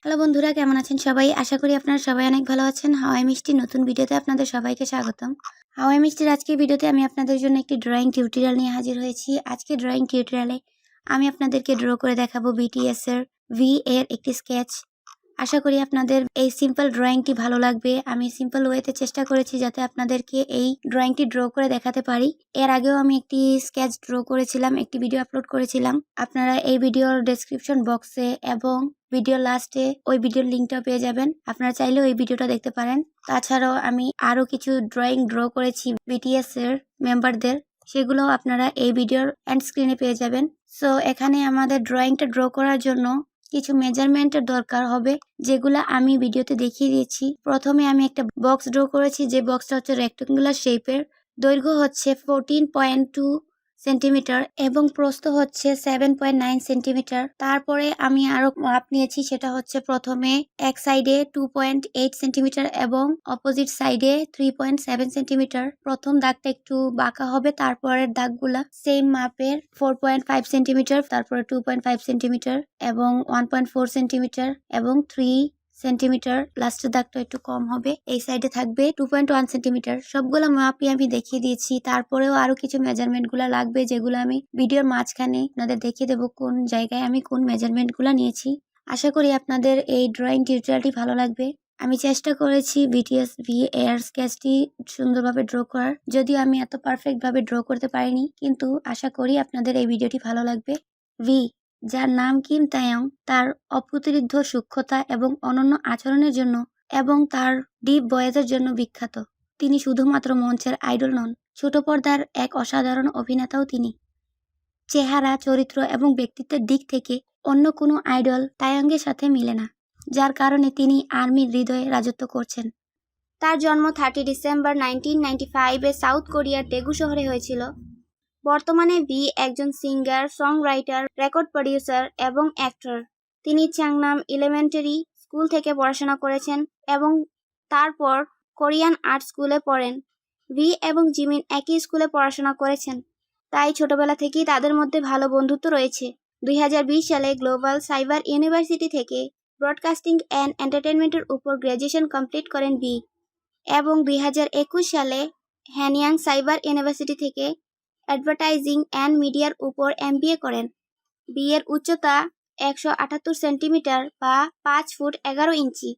Hello বন্ধুরা, কেমন আছেন সবাই? আশা করি আপনারা সবাই অনেক ভালো আছেন। হাওয়াই মিষ্টির নতুন ভিডিওতে আপনাদের সবাইকে স্বাগতম। হাওয়াই মিষ্টির আজকের ভিডিওতে আমি আপনাদের জন্য একটি ড্রয়িং টিউটোরিয়াল নিয়ে হাজির হয়েছি। আজকে ড্রয়িং টিউটোরিয়ালে আমি আপনাদেরকে ড্র করে দেখাবো BTS এর ভি এর একটি স্কেচ। আশা করি আপনাদের এই সিম্পল ড্রয়িংটি ভালো লাগবে। আমি সিম্পল ওয়েতে চেষ্টা করেছি যাতে আপনাদেরকে এই ড্রয়িংটি ড্র করে দেখাতে পারি। এর আগেও আমি একটি স্কেচ ড্র করেছিলাম, একটি ভিডিও আপলোড করেছিলাম। আপনারা এই ভিডিওর ডেসক্রিপশন বক্সে এবং ভিডিও লাস্টে ওই ভিডিওর লিঙ্কটা পেয়ে যাবেন। আপনারা চাইলেও এই ভিডিওটা দেখতে পারেন। তাছাড়াও আমি আরো কিছু ড্রয়িং ড্র করেছি BTS এর মেম্বারদের, সেগুলো আপনারা এই ভিডিওর এন্ড স্ক্রিনে পেয়ে যাবেন। সো এখানে আমাদের ড্রয়িংটা ড্র করার জন্য কিছু মেজারমেন্টের দরকার হবে, যেগুলো আমি ভিডিওতে দেখিয়ে দিয়েছি। প্রথমে আমি একটা বক্স ড্র করেছি, যে বক্সটা হচ্ছে রেক্টেঙ্গুলার শেপের। দৈর্ঘ্য হচ্ছে 14.2 সেন্টিমিটার এবং প্রস্থ হচ্ছে 7.9 সেন্টিমিটার। তারপরে আমি আরো মাপ নিয়েছি, সেটা হচ্ছে প্রথমে এক সাইডে 2.8 সেন্টিমিটার এবং অপোজিট সাইডে 3.7 সেন্টিমিটার। প্রথম দাগটা একটু বাঁকা হবে, তারপরের দাগগুলা সেম মাপের 4.5 সেন্টিমিটার, তারপরে 2.5 সেন্টিমিটার এবং 1.4 সেন্টিমিটার এবং 3 সেন্টিমিটার। লাস্টের দাগটা একটু কম হবে, এই সাইডে থাকবে 2.1 সেন্টিমিটার। সবগুলো মাপই আমি দেখিয়ে দিয়েছি। তারপরেও আরো কিছু মেজারমেন্ট গুলা লাগবে, যেগুলো আমি ভিডিওর মাঝখানে আপনাদের দেখিয়ে দেবো কোন জায়গায় আমি কোন মেজারমেন্ট গুলা নিয়েছি। আশা করি আপনাদের এই ড্রয়িং টিউটোরিয়ালটি ভালো লাগবে। আমি চেষ্টা করেছি BTS V এর স্কেচটি সুন্দরভাবে ড্র করার, যদিও আমি এত পারফেক্ট ভাবে ড্র করতে পারিনি, কিন্তু আশা করি আপনাদের এই ভিডিওটি ভালো লাগবে। ভি, যার নাম কিম তায়ং, তার অপ্রতিরোধ্য সূক্ষ্মতা এবং অনন্য আচরণের জন্য এবং তার ডিপ ভয়েসের জন্য বিখ্যাত। তিনি শুধুমাত্র মঞ্চের আইডল নন, ছোট পর্দার এক অসাধারণ অভিনেতাও তিনি। চেহারা, চরিত্র এবং ব্যক্তিত্বের দিক থেকে অন্য কোনো আইডল তায়ংয়ের সাথে মিলে না, যার কারণে তিনি আর্মির হৃদয়ে রাজত্ব করছেন। তার জন্ম 30 ডিসেম্বর 1995-এ সাউথ কোরিয়ার ডেগু শহরে হয়েছিল। বর্তমানে ভি একজন সিঙ্গার, সংরাইটার, রেকর্ড প্রডিউসার এবং অ্যাক্টর। তিনি চাংনাম এলিমেন্টারি স্কুল থেকে পড়াশোনা করেছেন এবং তারপর কোরিয়ান আর্ট স্কুলে পড়েন। ভি এবং জিমিন একই স্কুলে পড়াশোনা করেছেন, তাই ছোটবেলা থেকেই তাদের মধ্যে ভালো বন্ধুত্ব রয়েছে। 2020 সালে গ্লোবাল সাইবার ইউনিভার্সিটি থেকে ব্রডকাস্টিং অ্যান্ড এন্টারটেনমেন্টের উপর গ্র্যাজুয়েশন কমপ্লিট করেন ভি এবং 2021 সালে হ্যানিয়াং সাইবার ইউনিভার্সিটি থেকে অ্যাডভার্টাইজিং অ্যান্ড মিডিয়ার উপর MBA করেন। ভি এর উচ্চতা 178 সেন্টিমিটার বা 5 ফুট 11 ইঞ্চি।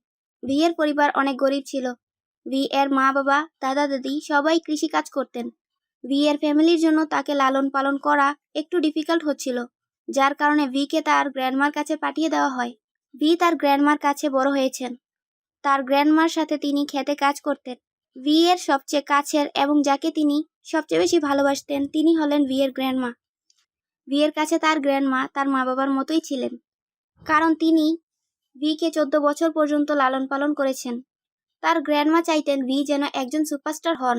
ভি এর পরিবার অনেক গরিব ছিল। ভি এর মা বাবা, দাদা দাদি সবাই কৃষিকাজ করতেন। ভি এর ফ্যামিলির জন্য তাকে লালন পালন করা একটু ডিফিকাল্ট হচ্ছিল, যার কারণে ভিকে তার গ্র্যান্ডমার কাছে পাঠিয়ে দেওয়া হয়। ভি তার গ্র্যান্ডমার কাছে বড় হয়েছেন। তার গ্র্যান্ডমার সাথে তিনি খেতে কাজ করতেন। ভি এর সবচেয়ে কাছের এবং যাকে তিনি সবচেয়ে বেশি ভালোবাসতেন, তিনি হলেন ভি এর গ্র্যান্ডমা। ভি এর কাছে তার গ্র্যান্ডমা তার মা বাবার মতোই ছিলেন, কারণ তিনি ভিকে 14 বছর পর্যন্ত লালন পালন করেছেন। তার গ্র্যান্ডমা চাইতেন ভি যেন একজন সুপারস্টার হন।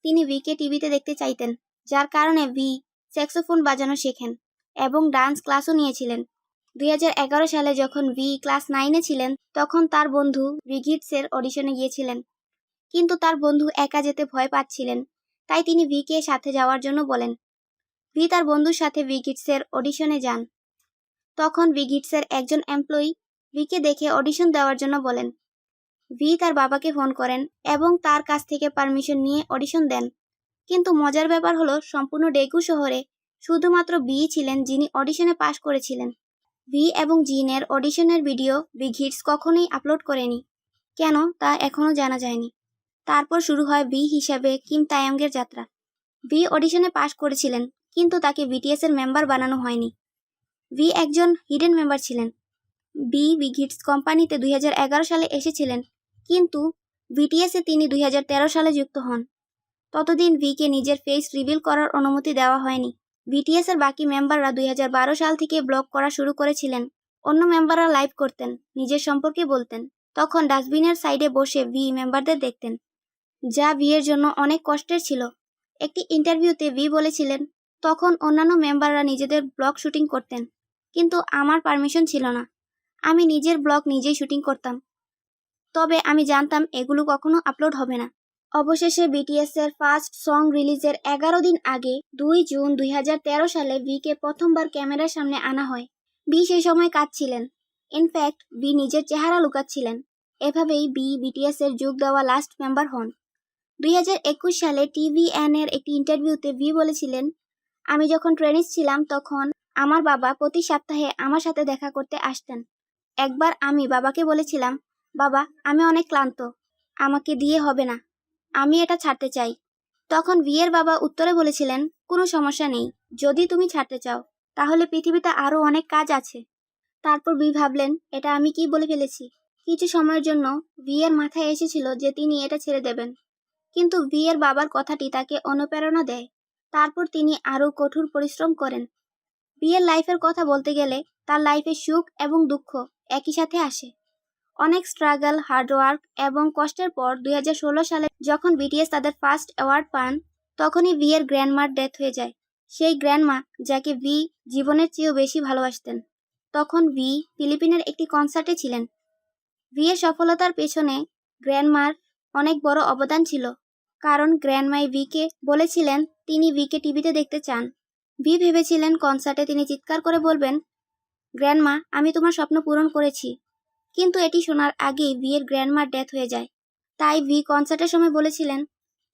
তিনি ভিকে টিভিতে দেখতে চাইতেন, যার কারণে ভি স্যাক্সোফোন বাজানো শেখেন এবং ডান্স ক্লাসও নিয়েছিলেন। 2011 সালে যখন ভি ক্লাস 9-এ ছিলেন, তখন তার বন্ধু ভিগিটসের অডিশনে গিয়েছিলেন, কিন্তু তার বন্ধু একা যেতে ভয় পাচ্ছিলেন, তাই তিনি ভিকে সাথে যাওয়ার জন্য বলেন। ভি তার বন্ধুর সাথে ভিগিটসের অডিশনে যান। তখন ভিগিটসের একজন এমপ্লয়ি ভিকে দেখে অডিশন দেওয়ার জন্য বলেন। ভি তার বাবাকে ফোন করেন এবং তার কাছ থেকে পারমিশন নিয়ে অডিশন দেন। কিন্তু মজার ব্যাপার হলো, সম্পূর্ণ ডেগু শহরে শুধুমাত্র ভি ছিলেন যিনি অডিশনে পাশ করেছিলেন। ভি এবং জিনের অডিশনের ভিডিও ভিগিটস কখনোই আপলোড করেনি, কেন তা এখনও জানা যায়নি। তারপর শুরু হয় ভি হিসাবে কিম তায়ংয়ের যাত্রা। ভি অডিশনে পাশ করেছিলেন, কিন্তু তাকে BTS এর মেম্বার বানানো হয়নি। ভি একজন হিডেন মেম্বার ছিলেন। ভিগিটস কোম্পানিতে 2011 সালে এসেছিলেন, কিন্তু BTS-এ তিনি 2013 সালে যুক্ত হন। ততদিন ভিকে নিজের ফেস রিভিল করার অনুমতি দেওয়া হয়নি। BTS এর বাকি মেম্বাররা 2012 সাল থেকে ব্লগ করা শুরু করেছিলেন। অন্য মেম্বাররা লাইভ করতেন, নিজের সম্পর্কে বলতেন। তখন ডাস্টবিনের সাইডে বসে ভি মেম্বারদের দেখতেন, যা ভি এর জন্য অনেক কষ্টের ছিল। একটি ইন্টারভিউতে ভি বলেছিলেন, তখন অন্যান্য মেম্বাররা নিজেদের ব্লগ শুটিং করতেন, কিন্তু আমার পারমিশন ছিল না। আমি নিজের ব্লগ নিজেই শুটিং করতাম, তবে আমি জানতাম এগুলো কখনো আপলোড হবে না। অবশেষে BTS এর ফার্স্ট সং রিলিজের 11 দিন আগে 2 জুন 2013 সালে ভিকে প্রথমবার ক্যামেরার সামনে আনা হয়। ভি সেই সময় কাঁদছিলেন। ইনফ্যাক্ট বি নিজের চেহারা লুকাচ্ছিলেন। এভাবেই বি বিটিএস এর যোগ দেওয়া লাস্ট মেম্বার হন। 2021 সালে টিভিএন এর একটি ইন্টারভিউতে ভি বলেছিলেন, আমি যখন ট্রেনিস ছিলাম তখন আমার বাবা প্রতি সপ্তাহে আমার সাথে দেখা করতে আসতেন। একবার আমি বাবাকে বলেছিলাম, বাবা আমি অনেক ক্লান্ত, আমাকে দিয়ে হবে না, আমি এটা ছাড়তে চাই। তখন ভি এর বাবা উত্তরে বলেছিলেন, কোনো সমস্যা নেই, যদি তুমি ছাড়তে চাও তাহলে পৃথিবীতে আরও অনেক কাজ আছে। তারপর ভি ভাবলেন, এটা আমি কি বলে ফেলেছি। কিছু সময়ের জন্য ভি এর মাথায় এসেছিল যে তিনি এটা ছেড়ে দেবেন, কিন্তু ভি এর বাবার কথাটি তাকে অনুপ্রেরণা দেয়। তারপর তিনি আরও কঠোর পরিশ্রম করেন। ভি এর লাইফের কথা বলতে গেলে তার লাইফে সুখ এবং দুঃখ একই সাথে আসে। অনেক স্ট্রাগল, হার্ডওয়ার্ক এবং কষ্টের পর 2016 সালে যখন বিটিএস তাদের ফার্স্ট অ্যাওয়ার্ড পান, তখনই ভি এর গ্র্যান্ডমার ডেথ হয়ে যায়। সেই গ্র্যান্ডমা যাকে ভি জীবনের চেয়েও বেশি ভালোবাসতেন। তখন ভি ফিলিপিনের একটি কনসার্টে ছিলেন। ভি এর সফলতার পেছনে গ্র্যান্ডমার অনেক বড় অবদান ছিল, কারণ গ্র্যান্ডমাই ভিকে বলেছিলেন তিনি ভিকে টিভিতে দেখতে চান। ভি ভেবেছিলেন কনসার্টে তিনি চিৎকার করে বলবেন, গ্র্যান্ডমা আমি তোমার স্বপ্ন পূরণ করেছি। কিন্তু এটি শোনার আগেই ভি এর গ্র্যান্ডমার ডেথ হয়ে যায়। তাই ভি কনসার্টের সময় বলেছিলেন,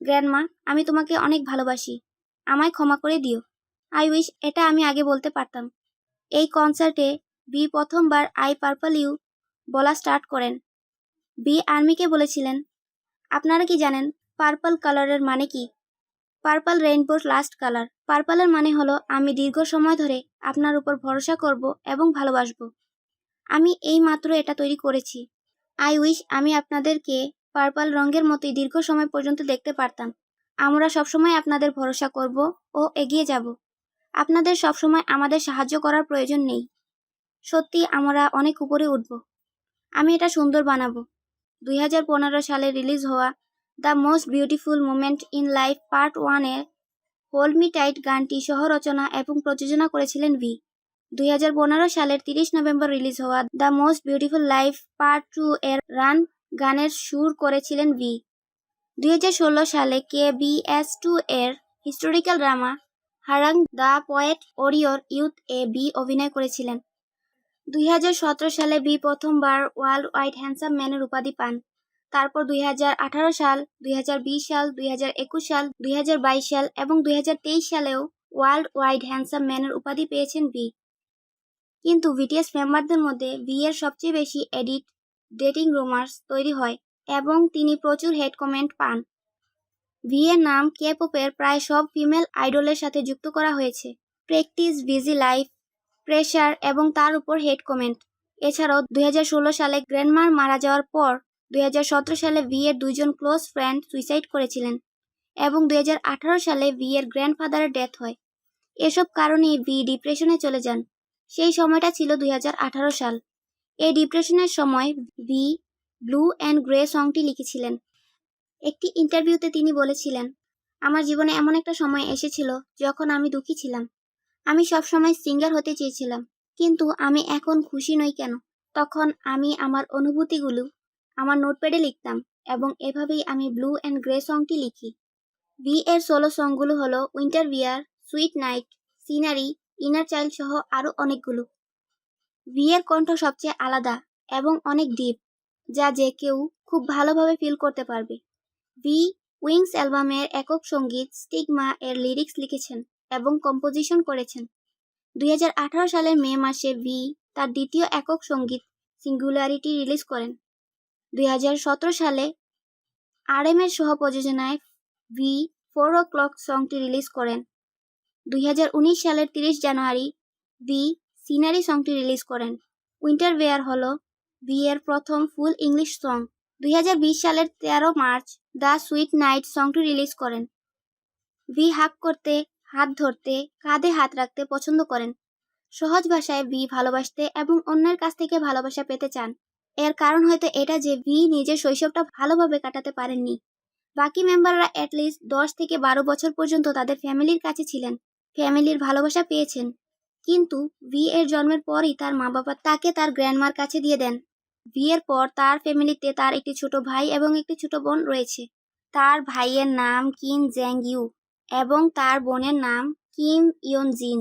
গ্র্যান্ডমা আমি তোমাকে অনেক ভালোবাসি, আমায় ক্ষমা করে দিও। আই উইশ এটা আমি আগে বলতে পারতাম। এই কনসার্টে ভি প্রথমবার আই পার্পল ইউ বলা স্টার্ট করেন। ভি আর্মিকে বলেছিলেন, আপনারা কি জানেন পার্পল কালারের মানে কি? পার্পল রেইনবোর লাস্ট কালার। পার্পলের মানে হলো আমি দীর্ঘ সময় ধরে আপনার উপর ভরসা করব এবং ভালোবাসবো। আমি এই মাত্র এটা তৈরি করেছি। আই উইশ আমি আপনাদেরকে পার্পল রঙের মতোই দীর্ঘ সময় পর্যন্ত দেখতে পারতাম। আমরা সবসময় আপনাদের ভরসা করব ও এগিয়ে যাব। আপনাদের সবসময় আমাদের সাহায্য করার প্রয়োজন নেই। সত্যি আমরা অনেক উপরে উঠব। আমি এটা সুন্দর বানাবো। 2015 সালে রিলিজ হওয়া the most beautiful moment in life part 1 এর হোল্ড মি টাইট গানটি সহ রচনা এবং প্রযোজনা করেছিলেন ভি। 2015 সালের 30 নভেম্বর রিলিজ হওয়া the most beautiful life part 2 এর রান গানের সুর করেছিলেন ভি। 2016 সালে KBS2 এর historical drama Harang the poet warrior youth A V অভিনয় করেছিলেন। 2017 সালে ভি প্রথমবার ওয়ার্ল্ড ওয়াইড হ্যান্ডসাম ম্যানের উপাধি পান। তারপর 2018 সাল, 2020 সাল, 2021 সাল, 2022 সাল এবং 2023 সালেও ওয়ার্ল্ড ওয়াইড হ্যান্ডসাম ম্যানের উপাধি পেয়েছেন ভি। কিন্তু বিটিএস মেম্বারদের মধ্যে ভি এর সবচেয়ে বেশি এডিট, ডেটিং রুমার্স তৈরি হয় এবং তিনি প্রচুর হেড কমেন্ট পান। ভি এর নাম কে-পপের প্রায় সব ফিমেল আইডলের সাথে যুক্ত করা হয়েছে। প্র্যাকটিস, বিজি লাইফ, প্রেশার এবং তার উপর হেড কমেন্ট। এছাড়াও 2016 সালে গ্র্যান্ডমার মারা যাওয়ার পর 2017 সালে ভি এর দুইজন ক্লোজ ফ্রেন্ড সুইসাইড করেছিলেন এবং 2018 সালে ভি এর গ্র্যান্ডফাদারের ডেথ হয়। এসব কারণেই ভি ডিপ্রেশনে চলে যান। সেই সময়টা ছিল 2018 সাল। এই ডিপ্রেশনের সময় ভি ব্লু অ্যান্ড গ্রে সংটি লিখেছিলেন। একটি ইন্টারভিউতে তিনি বলেছিলেন, আমার জীবনে এমন একটা সময় এসেছিল যখন আমি দুঃখী ছিলাম। আমি সবসময় সিঙ্গার হতে চেয়েছিলাম, কিন্তু আমি এখন খুশি নই কেন? তখন আমি আমার অনুভূতিগুলো আমার নোটপ্যাডে লিখতাম এবং এভাবেই আমি ব্লু অ্যান্ড গ্রে সংটি লিখি। ভি এর সোলো সংগুলো হলো winter bear, sweet night, scenery, inner child সহ আরও অনেকগুলো। ভি এর কণ্ঠ সবচেয়ে আলাদা এবং অনেক ডিপ, যা যে কেউ খুব ভালোভাবে ফিল করতে পারবে। ভি উইংস অ্যালবামের একক সঙ্গীত স্টিগমা এর লিরিক্স লিখেছেন এবং কম্পোজিশন করেছেন। 2018 সালের মে মাসে ভি তার দ্বিতীয় একক সঙ্গীত সিঙ্গুলারিটি রিলিজ করেন। 2017 সালে RM এর সহ-প্রযোজনায় ভি 4 o'clock সংটি রিলিজ করেন। 2019 সালের 30 জানুয়ারি ভি সিনারি সংটি রিলিজ করেন। উইন্টার ওয়্যার হল ভি এর প্রথম ফুল ইংলিশ সং। 2020 সালের 13 মার্চ দ্য সুইট নাইট সংটি রিলিজ করেন। ভি হাগ করতে, হাত ধরতে, কাঁধে হাত রাখতে পছন্দ করেন। সহজ ভাষায় ভি ভালোবাসতে এবং অন্যের কাছ থেকে ভালোবাসা পেতে চান। এর কারণ হয়তো এটা যে ভি নিজের শৈশবটা ভালোভাবে কাটাতে পারেননি। বাকি মেম্বাররা অ্যাটলিস্ট 10 থেকে 12 বছর পর্যন্ত তাদের ফ্যামিলির কাছে ছিলেন, ফ্যামিলির ভালোবাসা পেয়েছেন। কিন্তু ভি এর জন্মের পরই তার মা বাবা তাকে তার গ্র্যান্ডমার কাছে দিয়ে দেন। ভি এর পর তার ফ্যামিলিতে তার একটি ছোট ভাই এবং একটি ছোট বোন রয়েছে। তার ভাইয়ের নাম কিম জ্যাং ইউ এবং তার বোনের নাম কিম ইয়ন জিন।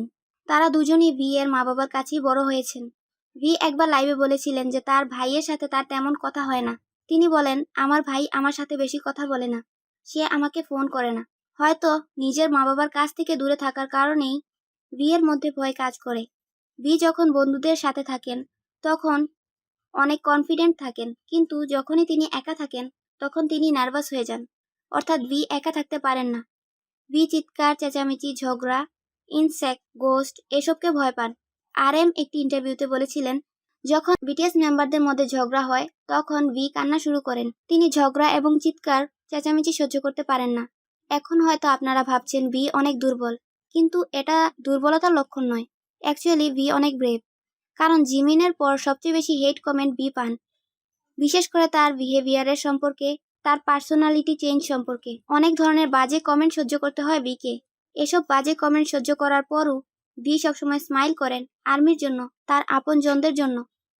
তারা দুজনই ভি এর মা বাবার কাছেই বড় হয়েছেন। ভি একবার লাইভে বলেছিলেন যে তার ভাইয়ের সাথে তার তেমন কথা হয় না। তিনি বলেন, আমার ভাই আমার সাথে বেশি কথা বলে না, সে আমাকে ফোন করে না। হয়তো নিজের মা বাবার কাছ থেকে দূরে থাকার কারণেই ভি এর মধ্যে ভয় কাজ করে। ভি যখন বন্ধুদের সাথে থাকেন তখন অনেক কনফিডেন্ট থাকেন, কিন্তু যখনই তিনি একা থাকেন তখন তিনি নার্ভাস হয়ে যান। অর্থাৎ ভি একা থাকতে পারেন না। ভি চিৎকার, চেঁচামেচি, ঝগড়া, ইনসেক্ট, গোস্ট এসবকে ভয় পান। একটি ইন্টারভিউতে বলেছিলেন, যখন বিটিএস মেম্বারদের মধ্যে ঝগড়া হয় তখন ভি কান্না শুরু করেন। তিনি ঝগড়া এবং চিৎকার, চেঁচামেচি সহ্য করতে পারেন না। এখন হয়তো আপনারা ভাবছেন ভি অনেক দুর্বল, কিন্তু এটা দুর্বলতার লক্ষণ নয়। অ্যাকচুয়ালি ভি অনেক ব্রেভ, কারণ জিমিনের পর সবচেয়ে বেশি হেট কমেন্ট ভি পান, বিশেষ করে তার বিহেভিয়ারের সম্পর্কে, তার পার্সোনালিটি চেঞ্জ সম্পর্কে। অনেক ধরনের বাজে কমেন্ট সহ্য করতে হয় ভিকে। এসব বাজে কমেন্ট সহ্য করার পরও ভি সবসময় স্মাইল করেন আর্মির জন্য, তার আপনজনদের জন্য।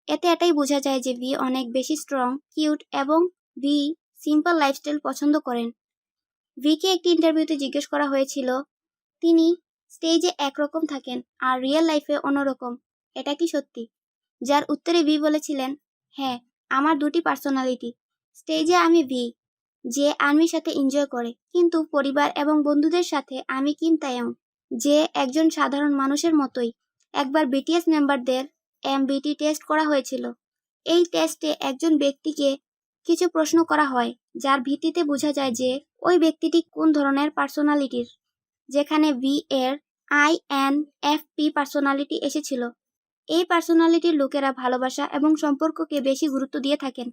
এটাই বোঝা যায় যে ভি অনেক বেশি স্ট্রং, কিউট এবং ভি সিম্পল লাইফস্টাইল পছন্দ করেন। ভিকে একটি ইন্টারভিউতে জিজ্ঞেস করা হয়েছিল, তিনি স্টেজে একরকম থাকেন আর রিয়েল লাইফে অন্যরকম, এটা কি সত্যি? যার উত্তরে ভি বলেছিলেন, হ্যাঁ, আমার দুটি পার্সোনালিটি। স্টেজে আমি ভি, যে আর্মির সাথে এনজয় করে, কিন্তু পরিবার এবং বন্ধুদের সাথে আমি কিম তাeyong, যে একজন সাধারণ মানুষের মতোই। একবার বিটিএস মেম্বারদের এমবিটি টেস্ট করা হয়েছিল। এই টেস্টে একজন ব্যক্তিকে কিছু প্রশ্ন করা হয়, যার ভিত্তিতে বোঝা যায় যে ওই ব্যক্তিটি কোন ধরনের পার্সোনালিটির। যেখানে ভি এর INFP পার্সোনালিটি এসেছিল। এই পার্সোনালিটির লোকেরা ভালোবাসা এবং সম্পর্ককে বেশি গুরুত্ব দিয়ে থাকেন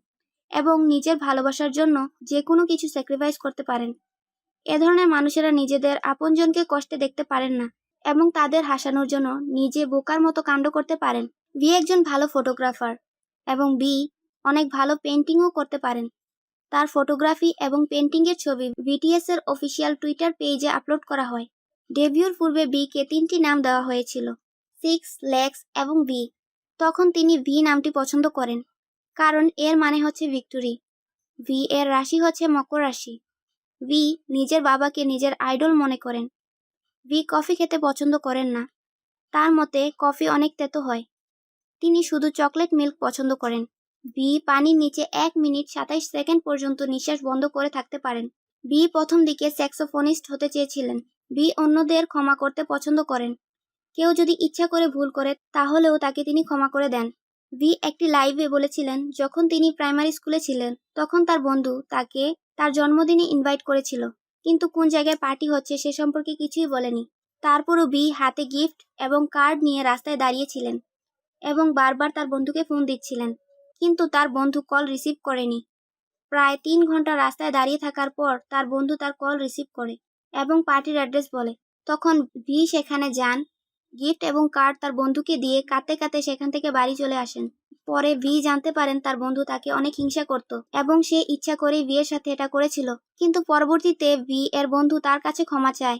এবং নিজের ভালোবাসার জন্য যে কোনো কিছু স্যাক্রিফাইস করতে পারেন। এ ধরনের মানুষেরা নিজেদের আপনজনকে কষ্টে দেখতে পারেন না এবং তাদের হাসানোর জন্য নিজে বোকার মতো কাণ্ড করতে পারেন। ভি একজন ভালো ফটোগ্রাফার এবং ভি অনেক ভালো পেন্টিংও করতে পারেন। তার ফটোগ্রাফি এবং পেন্টিংয়ের ছবি বিটিএস এর অফিসিয়াল টুইটার পেজে আপলোড করা হয়। ডেবিউর পূর্বে বিকে 3টি নাম দেওয়া হয়েছিল, 6, লেক্স এবং ভি। তখন তিনি ভি নামটি পছন্দ করেন, কারণ এর মানে হচ্ছে ভিক্টোরি। ভি এর রাশি হচ্ছে মকর রাশি। ভি নিজের বাবাকে নিজের আইডল মনে করেন। ভি কফি খেতে পছন্দ করেন না, তার মতে কফি অনেক তেতো হয়। তিনি শুধু চকলেট মিল্ক পছন্দ করেন। ভি পানির নিচে 1 মিনিট 27 সেকেন্ড পর্যন্ত নিঃশ্বাস বন্ধ করে থাকতে পারেন। ভি প্রথম দিকে স্যাক্সোফোনিস্ট হতে চেয়েছিলেন। ভি অন্যদের ক্ষমা করতে পছন্দ করেন। কেউ যদি ইচ্ছা করে ভুল করে তাহলেও তাকে তিনি ক্ষমা করে দেন। ভি একটি লাইভে বলেছিলেন, যখন তিনি প্রাইমারি স্কুলে ছিলেন তখন তার বন্ধু তাকে তার জন্মদিনে ইনভাইট করেছিল, কিন্তু কোন জায়গায় পার্টি হচ্ছে সে সম্পর্কে কিছুই বলেনি। তারপরও ভি হাতে গিফট এবং কার্ড নিয়ে রাস্তায় দাঁড়িয়েছিলেন এবং বারবার তার বন্ধুকে ফোন দিচ্ছিলেন, কিন্তু তার বন্ধু কল রিসিভ করেনি। প্রায় 3 ঘন্টা রাস্তায় দাঁড়িয়ে থাকার পর তার বন্ধু তার কল রিসিভ করে এবং পার্টির অ্যাড্রেস বলে। তখন ভি সেখানে যান, গিফট এবং কার্ড তার বন্ধুকে দিয়ে কাঁদতে কাঁদতে সেখান থেকে বাড়ি চলে আসেন। পরে ভি জানতে পারেন তার বন্ধু তাকে অনেক হিংসা করত এবং সে ইচ্ছা করেই ভি এর সাথে এটা করেছিল, কিন্তু পরবর্তীতে ভি এর বন্ধু তার কাছে ক্ষমা চায়।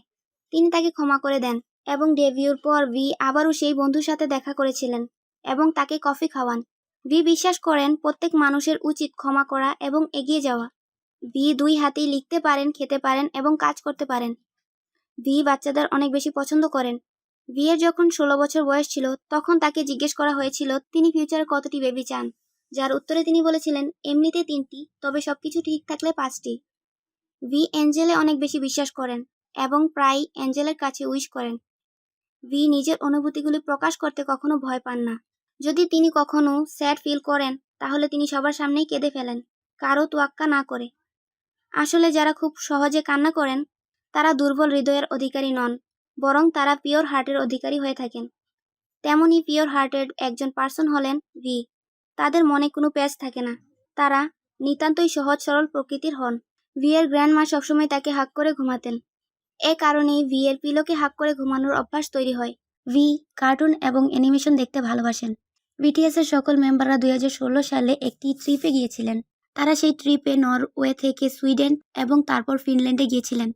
তিনি তাকে ক্ষমা করে দেন এবং ডেবিউর পর ভি আবারও সেই বন্ধুর সাথে দেখা করেছিলেন এবং তাকে কফি খাওয়ান। ভি বিশ্বাস করেন প্রত্যেক মানুষের উচিত ক্ষমা করা এবং এগিয়ে যাওয়া। ভি 2 হাতেই লিখতে পারেন, খেতে পারেন এবং কাজ করতে পারেন। ভি বাচ্চাদের অনেক বেশি পছন্দ করেন। ভি এর যখন 16 বছর বয়স ছিল তখন তাকে জিজ্ঞেস করা হয়েছিল তিনি ফিউচারে কতটি বেবি চান, যার উত্তরে তিনি বলেছিলেন এমনিতে 3টি, তবে সবকিছু ঠিক থাকলে 5টি। ভি এঞ্জেলে অনেক বেশি বিশ্বাস করেন এবং প্রায় এঞ্জেলের কাছে উইশ করেন। ভি নিজের অনুভূতিগুলি প্রকাশ করতে কখনো ভয় পান না। যদি তিনি কখনো স্যাড ফিল করেন তাহলে তিনি সবার সামনেই কেঁদে ফেলেন, কারো তোয়াক্কা না করে। আসলে যারা খুব সহজে কান্না করেন তারা দুর্বল হৃদয়ের অধিকারী নন, বরং তারা পিওর হার্টের অধিকারী হয়ে থাকেন। তেমনই পিওর হার্টের একজন পার্সন হলেন ভি। তাদের মনে কোনো প্যাচ থাকে না, তারা নিতান্তই সহজ সরল প্রকৃতির হন। ভি এর গ্র্যান্ডমা সবসময় তাকে হাক করে ঘুমাতেন। এ কারণেই ভি এর পিলোকে হাক করে ঘুমানোর অভ্যাস তৈরি হয়। ভি কার্টুন এবং অ্যানিমেশন দেখতে ভালোবাসেন। বিটিএস এর সকল মেম্বাররা 2016 সালে একটি ট্রিপে গিয়েছিলেন। তারা সেই ট্রিপে নরওয়ে থেকে সুইডেন এবং তারপর ফিনল্যান্ডে গিয়েছিলেন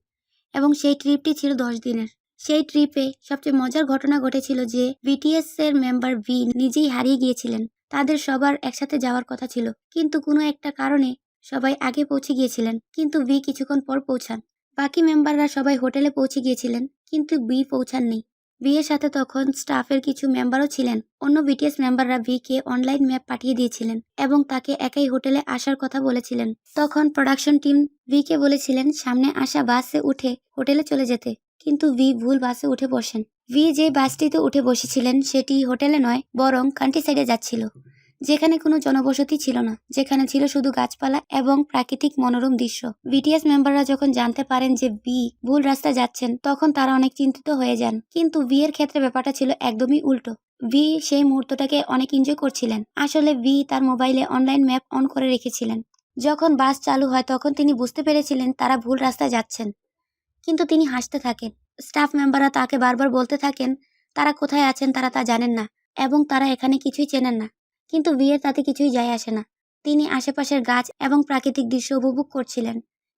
এবং সেই ট্রিপটি ছিল 10 দিনের। সেই ট্রিপে সবচেয়ে মজার ঘটনা ঘটেছিল যে বিটিএস এর মেম্বার ভি নিজেই হারিয়ে গিয়েছিলেন। তাদের সবার একসাথে যাওয়ার কথা ছিল, কিন্তু কোনো একটা কারণে সবাই আগে পৌঁছে গিয়েছিলেন, কিন্তু ভি কিছুক্ষণ পর পৌঁছান। বাকি মেম্বাররা সবাই হোটেলে পৌঁছে গিয়েছিলেন, কিন্তু ভি পৌঁছাননি। বিয়ের সাথে তখন স্টাফের কিছু মেম্বারও ছিলেন। অন্য বিটিএস মেম্বাররা ভিকে অনলাইন ম্যাপ পাঠিয়ে দিয়েছিলেন এবং তাকে একাই হোটেলে আসার কথা বলেছিলেন। তখন প্রোডাকশন টিম ভিকে বলেছিলেন সামনে আসা বাসে উঠে হোটেলে চলে যেতে, কিন্তু ভি ভুল বাসে উঠে বসেন। ভি যে বাসটিতে উঠে বসেছিলেন সেটি হোটেলে নয় বরং কান্ট্রি সাইডে যাচ্ছিল, যেখানে কোনো জনবসতি ছিল না, যেখানে ছিল শুধু গাছপালা এবং প্রাকৃতিক মনোরম দৃশ্য। বিটিএস মেম্বাররা যখন জানতে পারেন যে ভি ভুল রাস্তায় যাচ্ছেন তখন তারা অনেক চিন্তিত হয়ে যান, কিন্তু ভি এর ক্ষেত্রে ব্যাপারটা ছিল একদমই উল্টো। ভি সেই মুহূর্তটাকে অনেক এনজয় করছিলেন। আসলে ভি তার মোবাইলে অনলাইন ম্যাপ অন করে রেখেছিলেন। যখন বাস চালু হয় তখন তিনি বুঝতে পেরেছিলেন তারা ভুল রাস্তায় যাচ্ছেন, কিন্তু তিনি হাসতে থাকেন। স্টাফ মেম্বাররা তাকে বারবার বলতে থাকেন তারা কোথায় আছেন তারা তা জানেন না এবং তারা এখানে কিছুই চেনেন না, কিন্তু ভিয়ের তাতে কিছুই যায় আসে না। তিনি আশেপাশের গাছ এবং প্রাকৃতিক দৃশ্য উপভোগ করছিলেন।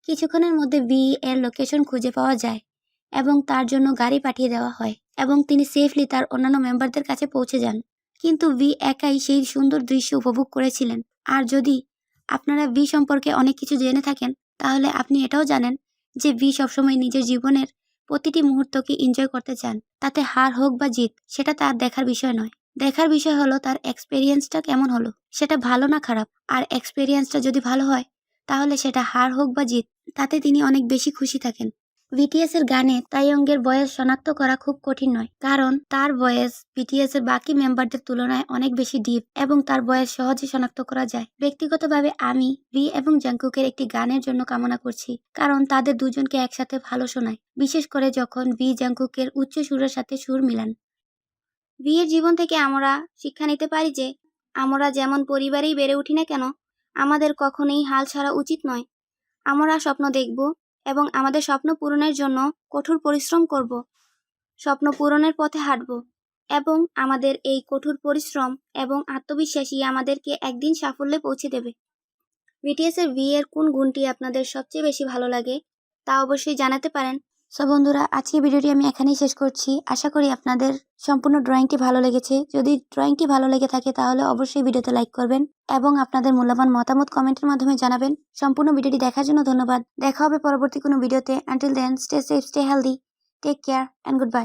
কিছুক্ষণের মধ্যে ভি এর লোকেশন খুঁজে পাওয়া যায় এবং তার জন্য গাড়ি পাঠিয়ে দেওয়া হয় এবং তিনি সেফলি তার অন্যান্য মেম্বারদের কাছে পৌঁছে যান। কিন্তু ভি একাই সেই সুন্দর দৃশ্য উপভোগ করেছিলেন। আর যদি আপনারা ভি সম্পর্কে অনেক কিছু জেনে থাকেন তাহলে আপনি এটাও জানেন যে ভি সবসময় নিজের জীবনের প্রতিটি মুহূর্তকে এনজয় করতে চান। তাতে হার হোক বা জিত সেটা তার দেখার বিষয় নয়। দেখার বিষয় হলো তার এক্সপেরিয়েন্সটা কেমন হলো, সেটা ভালো না খারাপ। আর এক্সপেরিয়েন্সটা যদি ভালো হয় তাহলে সেটা হার হোক বা জিত তাতে তিনি অনেক বেশি খুশি থাকেন। বিটিএস এর গানে তাইয়ংয়ের ভয়েস শনাক্ত করা খুব কঠিন নয়, কারণ তার ভয়েস বিটিএস এর বাকি মেম্বারদের তুলনায় অনেক বেশি ডিপ এবং তার ভয়েস সহজে শনাক্ত করা যায়। ব্যক্তিগতভাবে আমি ভি এবং জাংকুকের একটি গানের জন্য কামনা করছি, কারণ তাদের দুজনকে একসাথে ভালো শোনায়, বিশেষ করে যখন ভি জাংকুকের উচ্চ সুরের সাথে সুর মিলান। ভি এর জীবন থেকে আমরা শিক্ষা নিতে পারি যে আমরা যেমন পরিবারেই বেড়ে উঠি না কেন, আমাদের কখনোই হাল ছাড়া উচিত নয়। আমরা স্বপ্ন দেখব এবং আমাদের স্বপ্ন পূরণের জন্য কঠোর পরিশ্রম করব, স্বপ্ন পূরণের পথে হাঁটব এবং আমাদের এই কঠোর পরিশ্রম এবং আত্মবিশ্বাসী আমাদেরকে একদিন সাফল্যে পৌঁছে দেবে। বিটিএস এর ভি এর কোন গুণটি আপনাদের সবচেয়ে বেশি ভালো লাগে তা অবশ্যই জানাতে পারেন। সো বন্ধুরা, আজকের ভিডিওটি আমি এখানেই শেষ করছি। আশা করি আপনাদের সম্পূর্ণ ড্রয়িংটি ভালো লেগেছে। যদি ড্রয়িংটি ভালো লেগে থাকে তাহলে অবশ্যই ভিডিওতে লাইক করবেন এবং আপনাদের মূল্যবান মতামত কমেন্টের মাধ্যমে জানাবেন। সম্পূর্ণ ভিডিওটি দেখার জন্য ধন্যবাদ। দেখা হবে পরবর্তী কোনো ভিডিওতে। Until then, stay safe, stay healthy, take care and good bye.